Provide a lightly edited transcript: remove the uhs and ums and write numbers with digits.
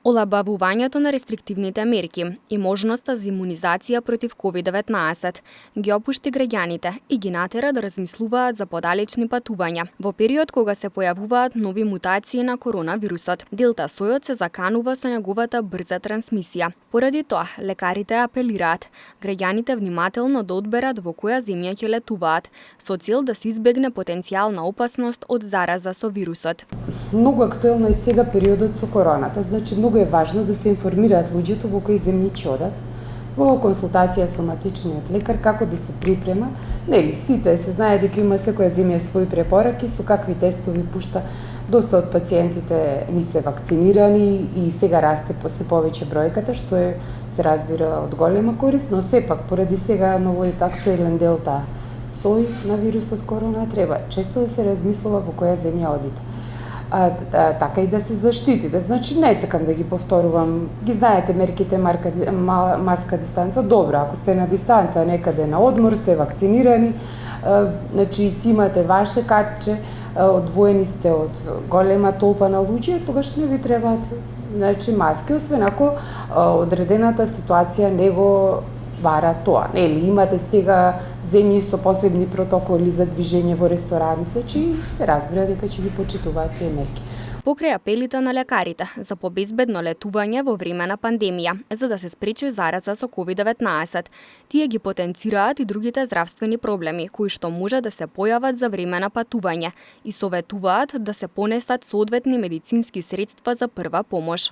Олабавувањето на рестриктивните мерки и можноста за имунизација против COVID-19 ги опушти граѓаните и ги натера да размислуваат за подалечни патувања. Во период кога се појавуваат нови мутации на коронавирусот, Делта сојот се заканува со неговата брза трансмисија. Поради тоа, лекарите апелираат граѓаните внимателно да одберат во која земја ќе летуваат, со цел да се избегне потенцијална опасност од зараза со вирусот. Многу актуелно е сега периодот со короната, значи многу е важно да се информираат луѓето во кои земји ќе одат, во консултација со матичниот лекар како да се припремат. Нели сите се знае дека има секоја земја своји препораки со какви тестови пушта. Доста од пациентите ни се вакцинирани и сега расте се повеќе бројката, што е се разбира од голема корист, но сепак поради сега новиот актуелен Делта сој на вирусот корона треба често да се размислува во која земја одите. Така и да се заштити. Значи, не сакам да ги повторувам. Ги знаете мерките, маска, дистанца. Добро, ако сте на дистанца некаде на одмор, сте вакцинирани, значи си имате ваше катче, одвоени сте од голема толпа на луѓе, тогаш не ви требаат значи маски, освен ако одредената ситуација не го бара тоа. Нели имате сега земји со посебни протоколи за движење во ресторани, значи се разбира дека ќе ги почитуваат тие мерки. Покрај апелите на лекарите за побезбедно летување во време на пандемија, за да се спречи зараза со COVID-19, тие ги потенцираат и другите здравствени проблеми кои што може да се појават за време на патување и советуваат да се понесат соодветни медицински средства за прва помош.